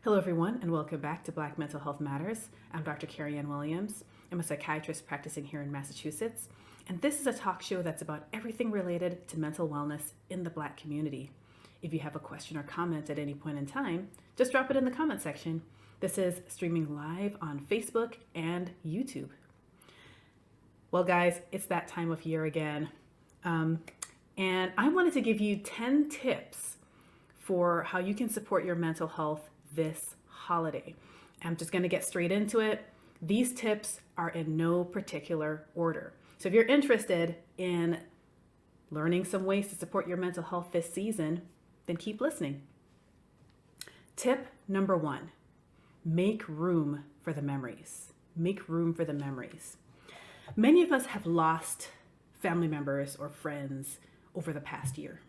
Hello, everyone, and welcome back to Black Mental Health Matters. I'm Dr. Carrie Ann Williams. I'm a psychiatrist practicing here in Massachusetts, and this is a talk show that's about everything related to mental wellness in the Black community. If you have a question or comment at any point in time, just drop it in the comment section. This is streaming live on Facebook and YouTube. Well, guys, it's that time of year again, and I wanted to give you 10 tips for how you can support your mental health this holiday. I'm just going to get straight into it. These tips are in no particular order. So if you're interested in learning some ways to support your mental health this season, then keep listening. Tip number 1, make room for the memories. Make room for the memories. Many of us have lost family members or friends over the past year.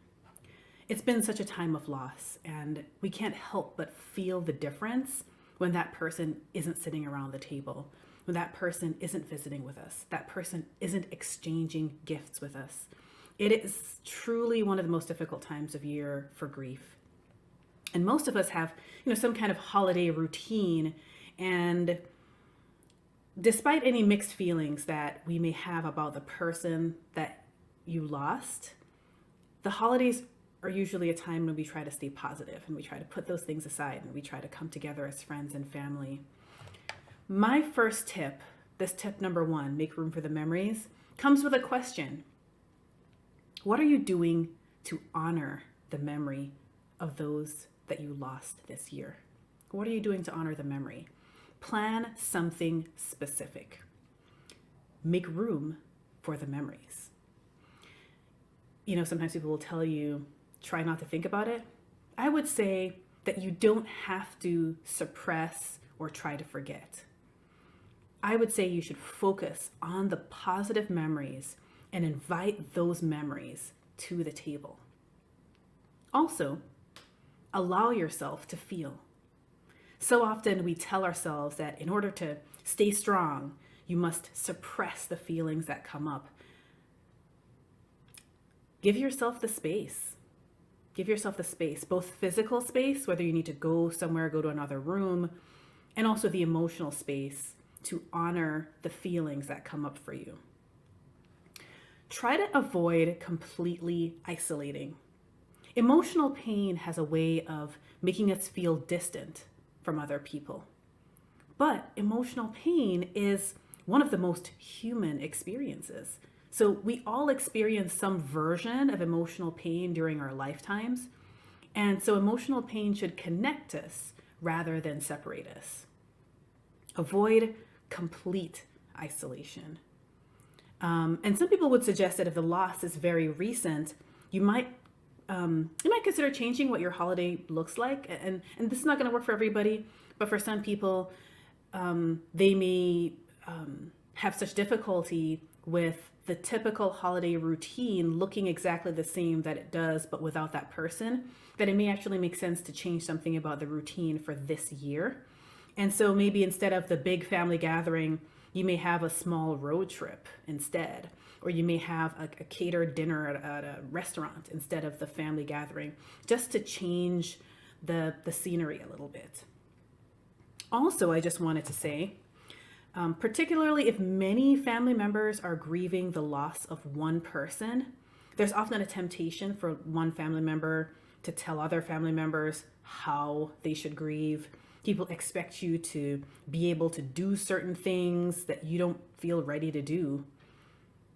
It's been such a time of loss, and we can't help but feel the difference when that person isn't sitting around the table, when that person isn't visiting with us, that person isn't exchanging gifts with us. It is truly one of the most difficult times of year for grief. And most of us have, some kind of holiday routine, and despite any mixed feelings that we may have about the person that you lost, the holidays are usually a time when we try to stay positive and we try to put those things aside and we try to come together as friends and family. My first tip, this tip number 1, make room for the memories, comes with a question. What are you doing to honor the memory of those that you lost this year? What are you doing to honor the memory? Plan something specific. Make room for the memories. Sometimes people will tell you, try not to think about it. I would say that you don't have to suppress or try to forget. I would say you should focus on the positive memories and invite those memories to the table. Also, allow yourself to feel. So often we tell ourselves that in order to stay strong, you must suppress the feelings that come up. Give yourself the space. Give yourself the space, both physical space, whether you need to go somewhere, go to another room, and also the emotional space to honor the feelings that come up for you. Try to avoid completely isolating. Emotional pain has a way of making us feel distant from other people. But emotional pain is one of the most human experiences. So we all experience some version of emotional pain during our lifetimes. And so emotional pain should connect us rather than separate us. Avoid complete isolation. And some people would suggest that if the loss is very recent, you might consider changing what your holiday looks like. And this is not going to work for everybody, but for some people, they may have such difficulty with the typical holiday routine looking exactly the same that it does, but without that person, that it may actually make sense to change something about the routine for this year. And so maybe instead of the big family gathering, you may have a small road trip instead, or you may have a catered dinner at a restaurant instead of the family gathering, just to change the scenery a little bit. Also, I just wanted to say, particularly if many family members are grieving the loss of one person, there's often a temptation for one family member to tell other family members how they should grieve. People expect you to be able to do certain things that you don't feel ready to do.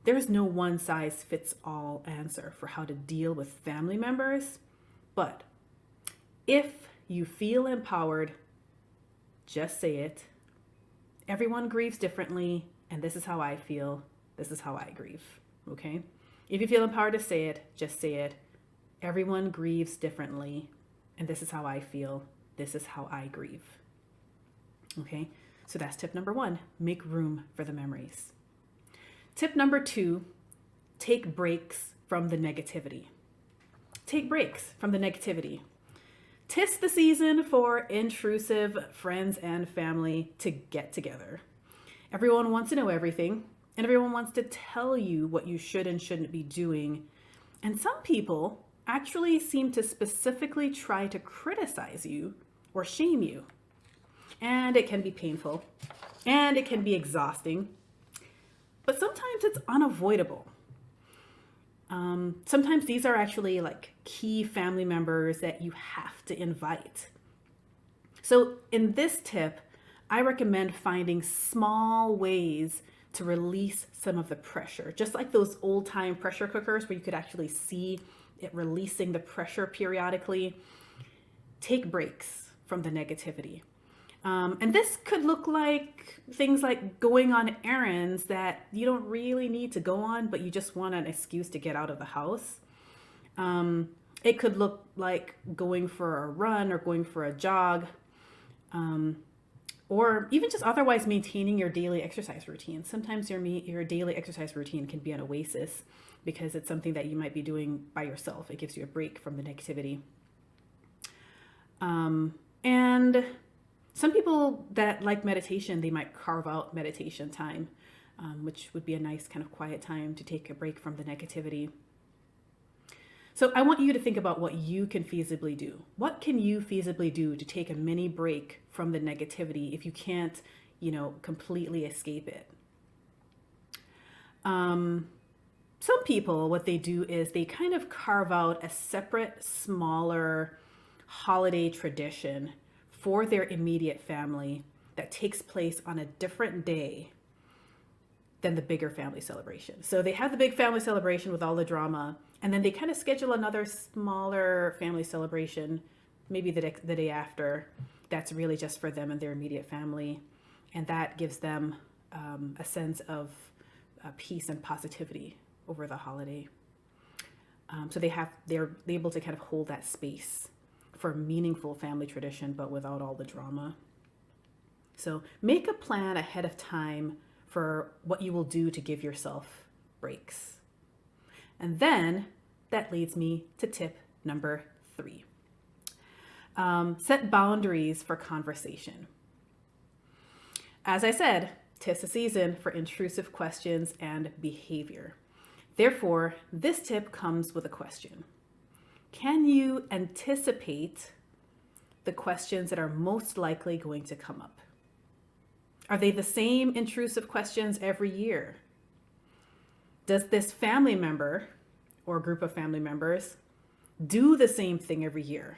There's no one size fits all answer for how to deal with family members, but if you feel empowered, just say it. Everyone grieves differently, and this is how I feel. This is how I grieve, okay? If you feel empowered to say it, just say it. Everyone grieves differently, and this is how I feel. This is how I grieve, okay? So that's tip number 1, make room for the memories. Tip number 2, take breaks from the negativity. Take breaks from the negativity. 'Tis the season for intrusive friends and family to get together. Everyone wants to know everything, and everyone wants to tell you what you should and shouldn't be doing. And some people actually seem to specifically try to criticize you or shame you. And it can be painful and it can be exhausting, but sometimes it's unavoidable. Sometimes these are actually like key family members that you have to invite. So in this tip, I recommend finding small ways to release some of the pressure, just like those old time pressure cookers where you could actually see it releasing the pressure periodically. Take breaks from the negativity. And this could look like things like going on errands that you don't really need to go on, but you just want an excuse to get out of the house. It could look like going for a run or going for a jog, or even just otherwise maintaining your daily exercise routine. Sometimes your daily exercise routine can be an oasis because it's something that you might be doing by yourself. It gives you a break from the negativity. And some people that like meditation, they might carve out meditation time, which would be a nice kind of quiet time to take a break from the negativity. So I want you to think about what you can feasibly do. What can you feasibly do to take a mini break from the negativity if you can't, completely escape it? Some people, what they do is they kind of carve out a separate, smaller holiday tradition for their immediate family that takes place on a different day than the bigger family celebration. So they have the big family celebration with all the drama, and then they kind of schedule another smaller family celebration, maybe the day after, that's really just for them and their immediate family. And that gives them a sense of peace and positivity over the holiday. So they're able to kind of hold that space for meaningful family tradition, but without all the drama. So make a plan ahead of time for what you will do to give yourself breaks. And then that leads me to tip number 3. Set boundaries for conversation. As I said, 'tis the season for intrusive questions and behavior. Therefore, this tip comes with a question. Can you anticipate the questions that are most likely going to come up? Are they the same intrusive questions every year? Does this family member or group of family members do the same thing every year?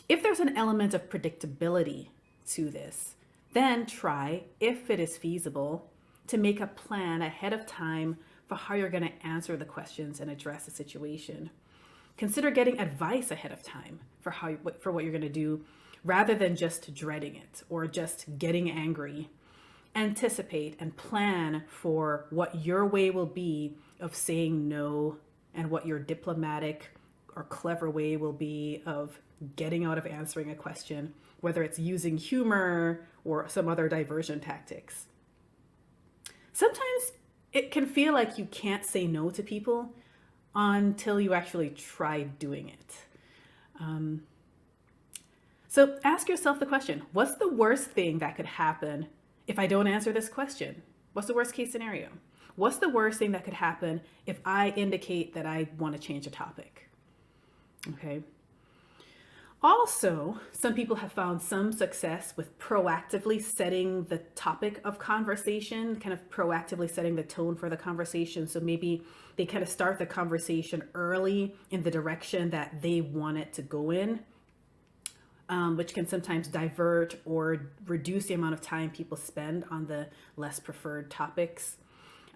If there's an element of predictability to this, then try, if it is feasible, to make a plan ahead of time for how you're going to answer the questions and address the situation. Consider getting advice ahead of time for what you're going to do, rather than just dreading it or just getting angry. Anticipate and plan for what your way will be of saying no and what your diplomatic or clever way will be of getting out of answering a question, whether it's using humor or some other diversion tactics. Sometimes it can feel like you can't say no to people until you actually try doing it. So ask yourself the question, what's the worst thing that could happen if I don't answer this question? What's the worst case scenario? What's the worst thing that could happen if I indicate that I want to change a topic? Okay. Also, some people have found some success with proactively setting the topic of conversation, kind of proactively setting the tone for the conversation. So maybe they kind of start the conversation early in the direction that they want it to go in, which can sometimes divert or reduce the amount of time people spend on the less preferred topics.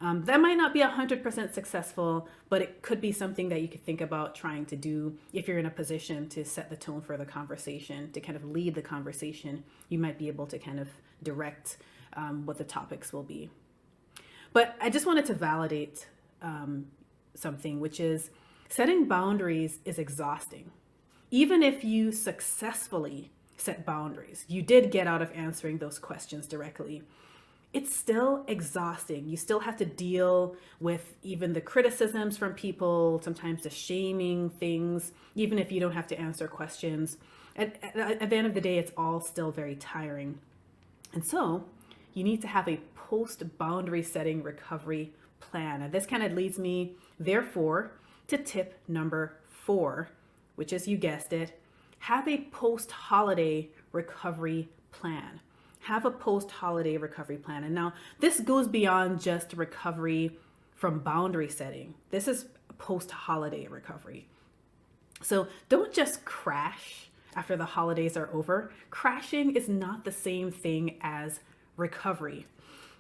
That might not be 100% successful, but it could be something that you could think about trying to do if you're in a position to set the tone for the conversation, to kind of lead the conversation. You might be able to kind of direct what the topics will be. But I just wanted to validate something, which is setting boundaries is exhausting. Even if you successfully set boundaries, you did get out of answering those questions directly, it's still exhausting. You still have to deal with even the criticisms from people, sometimes the shaming things, even if you don't have to answer questions. At the end of the day, it's all still very tiring. And so you need to have a post-boundary setting recovery plan. And this kind of leads me, therefore, to tip number 4, which is, you guessed it, Have a post-holiday recovery plan. Have a post-holiday recovery plan. And now this goes beyond just recovery from boundary setting. This is post-holiday recovery. So don't just crash after the holidays are over. Crashing is not the same thing as recovery.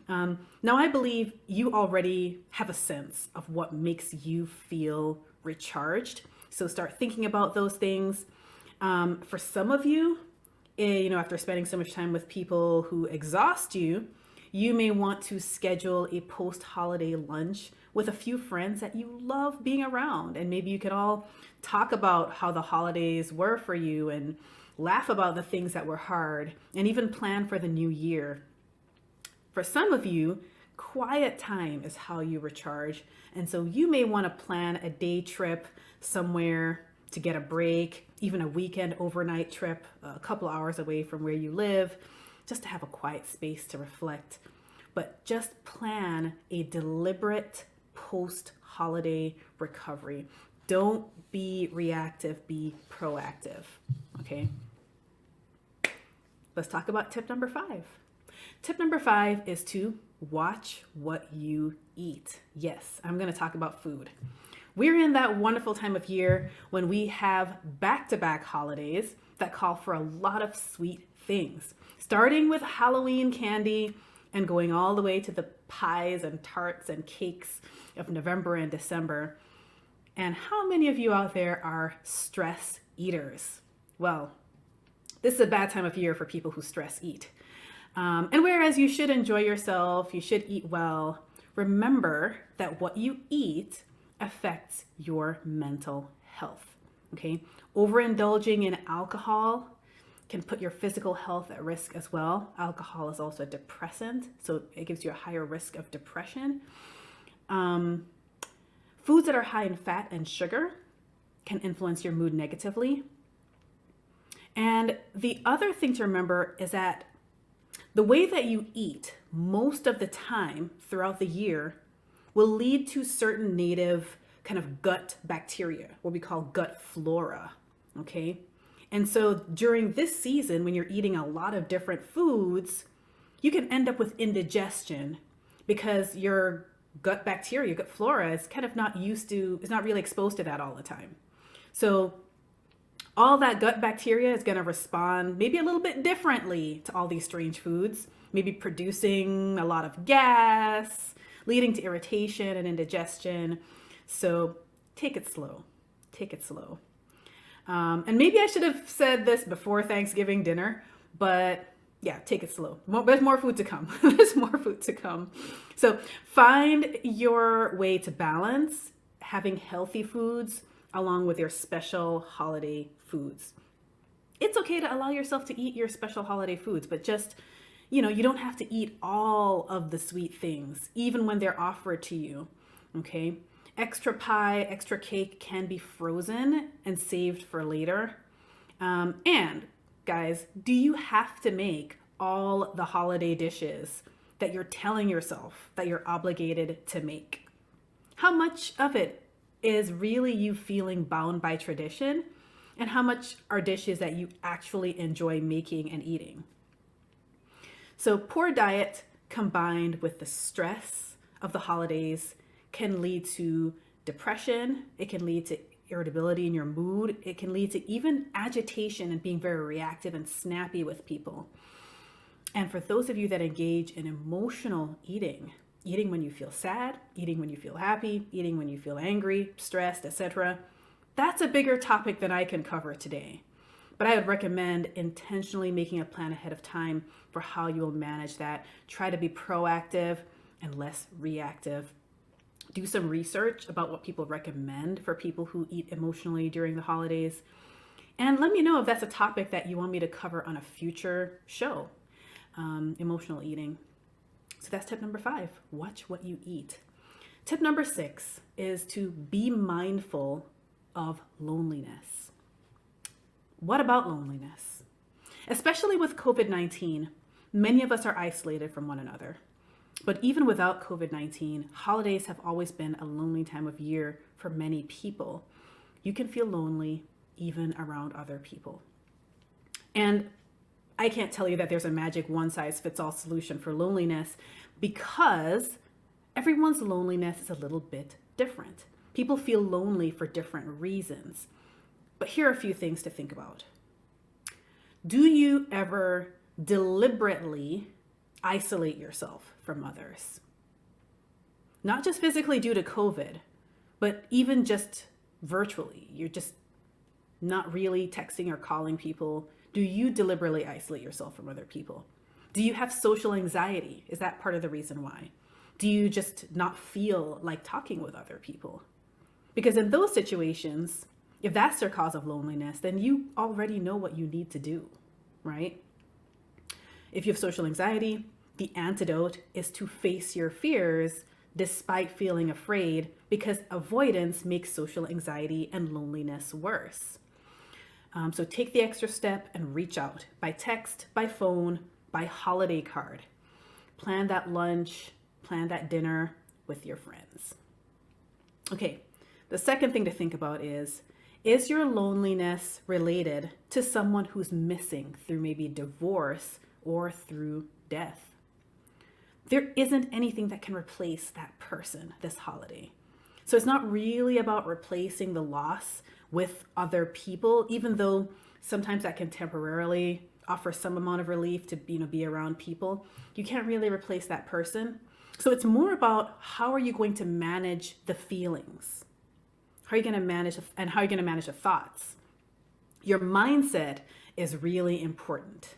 Now, I believe you already have a sense of what makes you feel recharged. So start thinking about those things. For some of you, after spending so much time with people who exhaust you, you may want to schedule a post-holiday lunch with a few friends that you love being around. And maybe you could all talk about how the holidays were for you and laugh about the things that were hard and even plan for the new year. For some of you, quiet time is how you recharge. And so you may want to plan a day trip somewhere to get a break, even a weekend overnight trip a couple hours away from where you live, just to have a quiet space to reflect. But just plan a deliberate post-holiday recovery. Don't be reactive, be proactive, okay? Let's talk about tip number 5. Tip number 5 is to watch what you eat. Yes, I'm going to talk about food. We're in that wonderful time of year when we have back-to-back holidays that call for a lot of sweet things, starting with Halloween candy and going all the way to the pies and tarts and cakes of November and December. And how many of you out there are stress eaters? Well, this is a bad time of year for people who stress eat. And whereas you should enjoy yourself, you should eat well, remember that what you eat affects your mental health, okay? Overindulging in alcohol can put your physical health at risk as well. Alcohol is also a depressant, so it gives you a higher risk of depression. Foods that are high in fat and sugar can influence your mood negatively. And the other thing to remember is that the way that you eat most of the time throughout the year will lead to certain native kind of gut bacteria, what we call gut flora, okay? And so during this season, when you're eating a lot of different foods, you can end up with indigestion because your gut bacteria, gut flora is kind of not really exposed to that all the time. So all that gut bacteria is going to respond maybe a little bit differently to all these strange foods, maybe producing a lot of gas, leading to irritation and indigestion. So take it slow. Take it slow. And maybe I should have said this before Thanksgiving dinner, but yeah, take it slow. There's more food to come. There's more food to come. So find your way to balance having healthy foods along with your special holiday foods. It's okay to allow yourself to eat your special holiday foods, but just, you don't have to eat all of the sweet things, even when they're offered to you, okay? Extra pie, extra cake can be frozen and saved for later. And guys, do you have to make all the holiday dishes that you're telling yourself that you're obligated to make? How much of it is really you feeling bound by tradition? And how much are dishes that you actually enjoy making and eating? So poor diet combined with the stress of the holidays can lead to depression. It can lead to irritability in your mood. It can lead to even agitation and being very reactive and snappy with people. And for those of you that engage in emotional eating when you feel sad, eating when you feel happy, eating when you feel angry, stressed, etc., that's a bigger topic than I can cover today. But I would recommend intentionally making a plan ahead of time for how you will manage that. Try to be proactive and less reactive. Do some research about what people recommend for people who eat emotionally during the holidays. And let me know if that's a topic that you want me to cover on a future show, emotional eating. So that's tip number 5, watch what you eat. Tip number 6 is to be mindful of loneliness. What about loneliness? Especially with COVID-19, many of us are isolated from one another. But even without COVID-19, holidays have always been a lonely time of year for many people. You can feel lonely even around other people. And I can't tell you that there's a magic one size fits all solution for loneliness, because everyone's loneliness is a little bit different. People feel lonely for different reasons. But here are a few things to think about. Do you ever deliberately isolate yourself from others? Not just physically due to COVID, but even just virtually. You're just not really texting or calling people. Do you deliberately isolate yourself from other people? Do you have social anxiety? Is that part of the reason why? Do you just not feel like talking with other people? Because in those situations, if that's their cause of loneliness, then you already know what you need to do, right? If you have social anxiety, the antidote is to face your fears despite feeling afraid, because avoidance makes social anxiety and loneliness worse. So take the extra step and reach out by text, by phone, by holiday card. Plan that lunch, plan that dinner with your friends. Okay, the second thing to think about is your loneliness related to someone who's missing through maybe divorce or through death? There isn't anything that can replace that person this holiday. So it's not really about replacing the loss with other people, even though sometimes that can temporarily offer some amount of relief to be around people. You can't really replace that person. So it's more about, how are you going to manage the feelings? How are you going to manage, and how are you going to manage the thoughts? Your mindset is really important.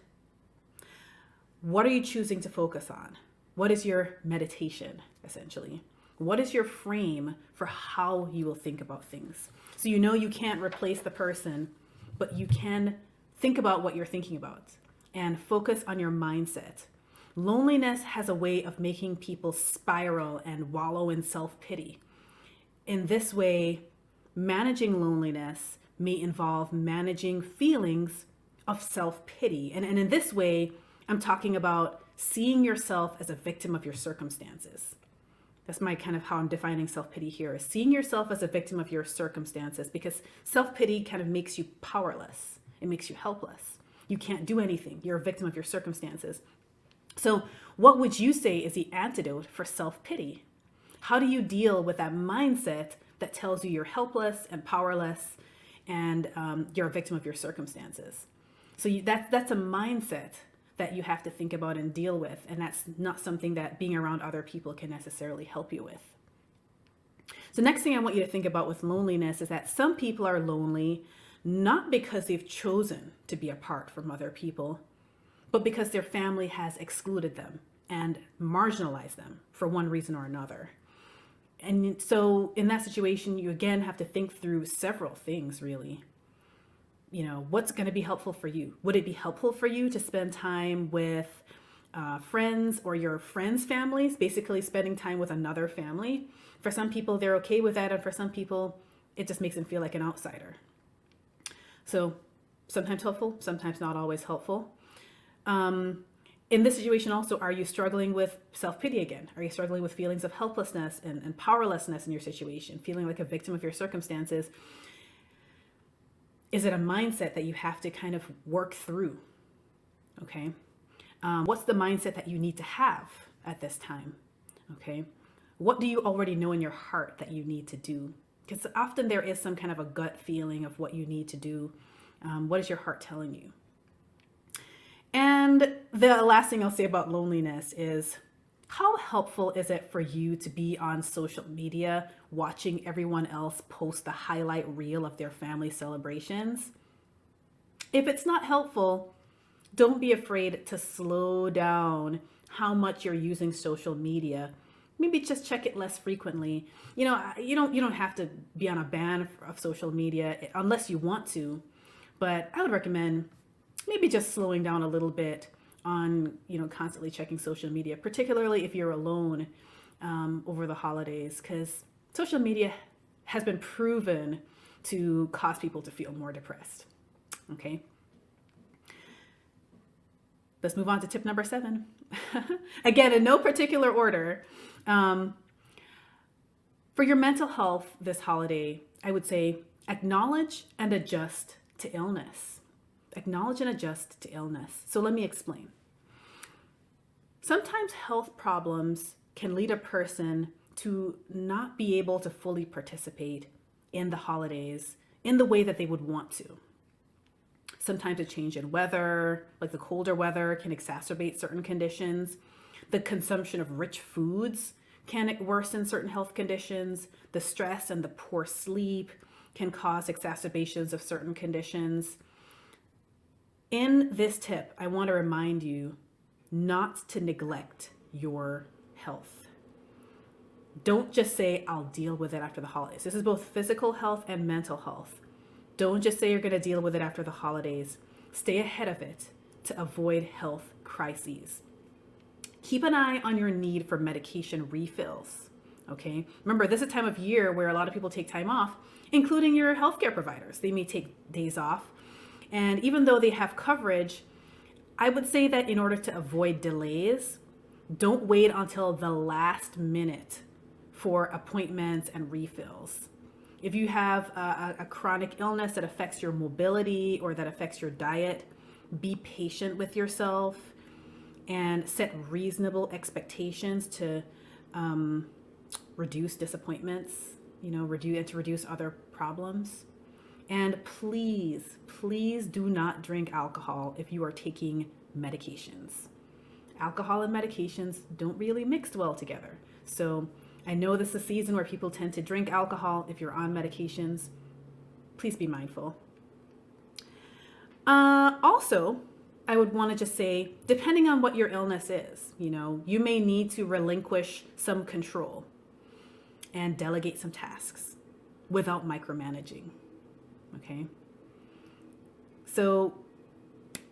What are you choosing to focus on? What is your meditation, essentially? What is your frame for how you will think about things? So you can't replace the person, but you can think about what you're thinking about and focus on your mindset. Loneliness has a way of making people spiral and wallow in self-pity. In this way, managing loneliness may involve managing feelings of self-pity. And in this way, I'm talking about seeing yourself as a victim of your circumstances. That's my kind of how I'm defining self-pity here, is seeing yourself as a victim of your circumstances, because self-pity kind of makes you powerless. It makes you helpless. You can't do anything. You're a victim of your circumstances. So what would you say is the antidote for self-pity? How do you deal with that mindset that tells you you're helpless and powerless and you're a victim of your circumstances? So that's a mindset that you have to think about and deal with. And that's not something that being around other people can necessarily help you with. So next thing I want you to think about with loneliness is that some people are lonely not because they've chosen to be apart from other people, but because their family has excluded them and marginalized them for one reason or another. And so in that situation, you again have to think through several things, really. What's going to be helpful for you? Would it be helpful for you to spend time with friends or your friends' families, basically spending time with another family? For some people, they're okay with that. And for some people, it just makes them feel like an outsider. So sometimes helpful, sometimes not always helpful. In this situation also, are you struggling with self-pity again? Are you struggling with feelings of helplessness and powerlessness in your situation, feeling like a victim of your circumstances? Is it a mindset that you have to kind of work through? Okay. What's the mindset that you need to have at this time? Okay. What do you already know in your heart that you need to do? Because often there is some kind of a gut feeling of what you need to do. What is your heart telling you? And the last thing I'll say about loneliness is, how helpful is it for you to be on social media watching everyone else post the highlight reel of their family celebrations? If it's not helpful, don't be afraid to slow down how much you're using social media. Maybe just check it less frequently. You don't have to be on a ban of social media unless you want to, but I would recommend maybe just slowing down a little bit on, constantly checking social media, particularly if you're alone over the holidays, because social media has been proven to cause people to feel more depressed. Okay. Let's move on to tip number 7. Again, in no particular order. For your mental health this holiday, I would say Acknowledge and adjust to illness. Acknowledge and adjust to illness. So let me explain. Sometimes health problems can lead a person to not be able to fully participate in the holidays in the way that they would want to. Sometimes a change in weather, like the colder weather, can exacerbate certain conditions. The consumption of rich foods can worsen certain health conditions. The stress and the poor sleep can cause exacerbations of certain conditions. In this tip, I want to remind you not to neglect your health. Don't just say, I'll deal with it after the holidays. This is both physical health and mental health. Don't just say you're going to deal with it after the holidays. Stay ahead of it to avoid health crises. Keep an eye on your need for medication refills. Okay. Remember, this is a time of year where a lot of people take time off, including your healthcare providers. They may take days off. And even though they have coverage, I would say that in order to avoid delays, don't wait until the last minute for appointments and refills. If you have a chronic illness that affects your mobility or that affects your diet, be patient with yourself and set reasonable expectations to reduce disappointments, reduce other problems. And please, please do not drink alcohol if you are taking medications. Alcohol and medications don't really mix well together. So I know this is a season where people tend to drink alcohol if you're on medications. Please be mindful. Also, I would want to just say, depending on what your illness is, you may need to relinquish some control and delegate some tasks without micromanaging. Okay. So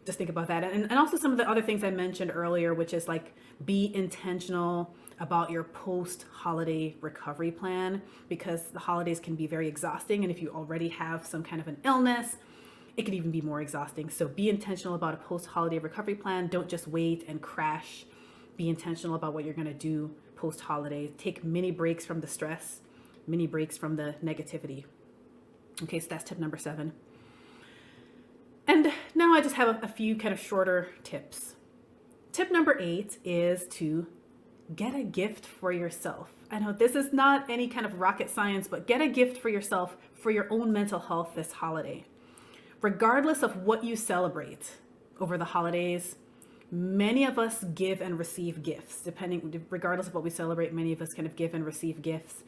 just think about that. And also some of the other things I mentioned earlier, which is like be intentional about your post-holiday recovery plan, because the holidays can be very exhausting. And if you already have some kind of an illness, it can even be more exhausting. So be intentional about a post-holiday recovery plan. Don't just wait and crash. Be intentional about what you're going to do post-holiday. Take mini breaks from the stress, mini breaks from the negativity. Okay, so that's tip number 7. And now I just have a few kind of shorter tips. Tip number 8 is to get a gift for yourself. I know this is not any kind of rocket science, but get a gift for yourself for your own mental health this holiday. Regardless of what you celebrate over the holidays, many of us give and receive gifts. Regardless of what we celebrate, many of us kind of give and receive gifts.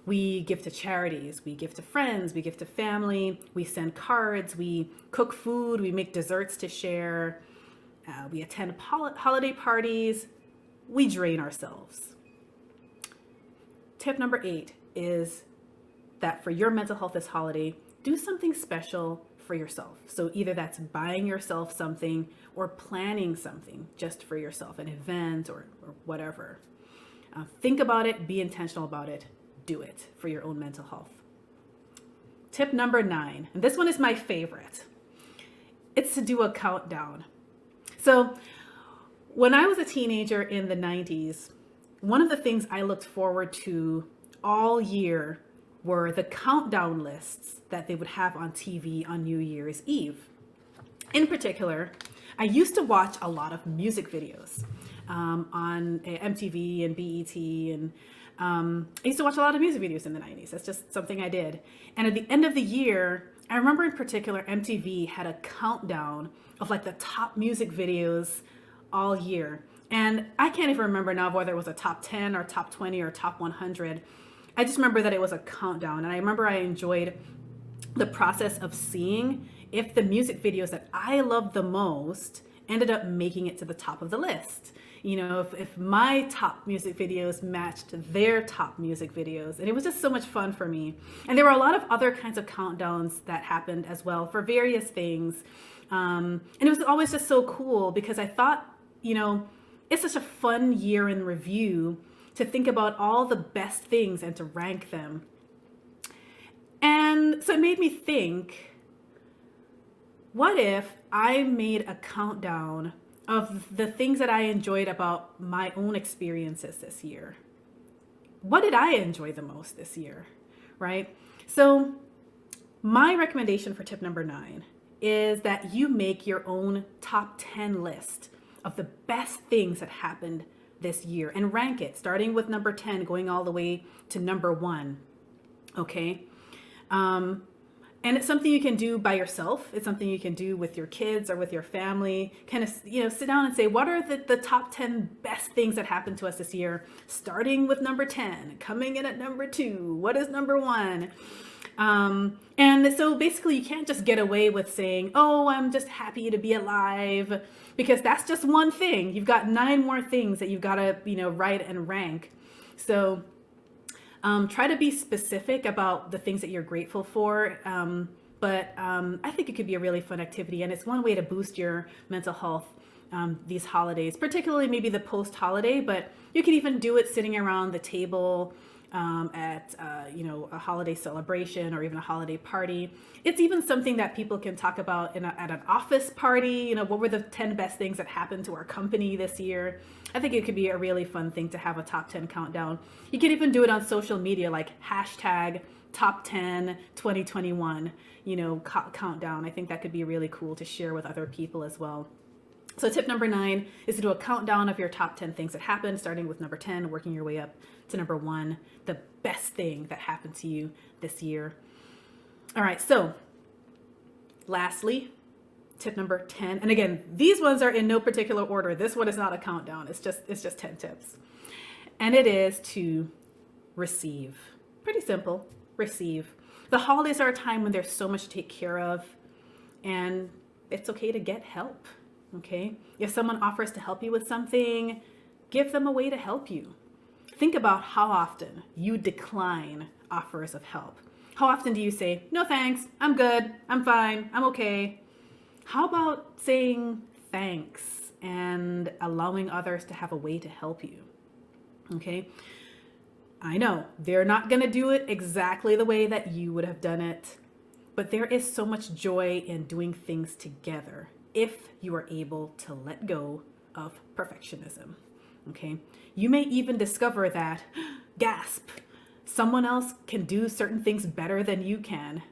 We give to charities, we give to friends, we give to family, we send cards, we cook food, we make desserts to share, we attend holiday parties, we drain ourselves. Tip number 8 is that for your mental health this holiday, do something special for yourself. So either that's buying yourself something or planning something just for yourself, an event or whatever. Think about it, be intentional about it. Do it for your own mental health. Tip number 9, and this one is my favorite. It's to do a countdown. So when I was a teenager in the 90s, one of the things I looked forward to all year were the countdown lists that they would have on TV on New Year's Eve. In particular, I used to watch a lot of music videos on MTV and BET, and I used to watch a lot of music videos in the 90s. That's just something I did. And at the end of the year, I remember in particular, MTV had a countdown of like the top music videos all year. And I can't even remember now whether it was a top 10 or top 20 or top 100. I just remember that it was a countdown. And I remember I enjoyed the process of seeing if the music videos that I loved the most ended up making it to the top of the list. If my top music videos matched their top music videos. And it was just so much fun for me. And there were a lot of other kinds of countdowns that happened as well for various things. And it was always just so cool because I thought, it's such a fun year in review to think about all the best things and to rank them. And so it made me think, what if I made a countdown of the things that I enjoyed about my own experiences this year? What did I enjoy the most this year, right? So my recommendation for tip number 9 is that you make your own top 10 list of the best things that happened this year and rank it, starting with number 10, going all the way to number 1. Okay. And it's something you can do by yourself. It's something you can do with your kids or with your family. Kind of, sit down and say, what are the top 10 best things that happened to us this year? Starting with number 10, coming in at number 2. What is number 1? And so basically you can't just get away with saying, oh, I'm just happy to be alive, because that's just one thing. You've got 9 more things that you've got to, write and rank. So try to be specific about the things that you're grateful for. But I think it could be a really fun activity, and it's one way to boost your mental health these holidays, particularly maybe the post-holiday, but you can even do it sitting around the table at a holiday celebration or even a holiday party. It's even something that people can talk about at an office party. What were the 10 best things that happened to our company this year? I think it could be a really fun thing to have a top 10 countdown. You can even do it on social media, like hashtag top 10 2021, countdown. I think that could be really cool to share with other people as well. So tip number 9 is to do a countdown of your top 10 things that happened, starting with number 10, working your way up to number 1, the best thing that happened to you this year. All right, so lastly, tip number 10. And again, these ones are in no particular order. This one is not a countdown. It's just 10 tips. And it is to receive. Pretty simple, receive. The holidays are a time when there's so much to take care of, and it's okay to get help. Okay. If someone offers to help you with something, give them a way to help you. Think about how often you decline offers of help. How often do you say, no thanks, I'm good, I'm fine, I'm okay? How about saying thanks and allowing others to have a way to help you? Okay. I know they're not going to do it exactly the way that you would have done it, but there is so much joy in doing things together if you are able to let go of perfectionism. Okay. You may even discover that, gasp, someone else can do certain things better than you can.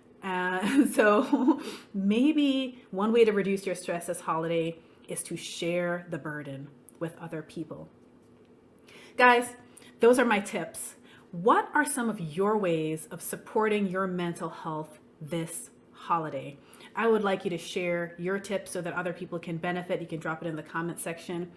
So maybe one way to reduce your stress this holiday is to share the burden with other people. Guys, those are my tips. What are some of your ways of supporting your mental health this holiday? I would like you to share your tips so that other people can benefit. You can drop it in the comment section.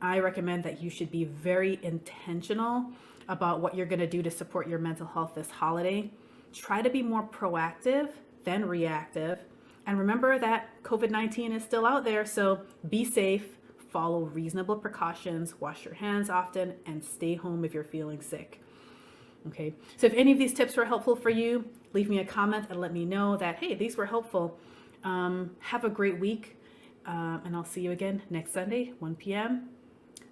I recommend that you should be very intentional about what you're going to do to support your mental health this holiday. Try to be more proactive than reactive. And remember that COVID-19 is still out there, so be safe, follow reasonable precautions, wash your hands often, and stay home if you're feeling sick. Okay, so if any of these tips were helpful for you, leave me a comment and let me know that, hey, these were helpful. Have a great week, and I'll see you again next Sunday, 1 p.m.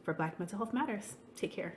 for Black Mental Health Matters. Take care.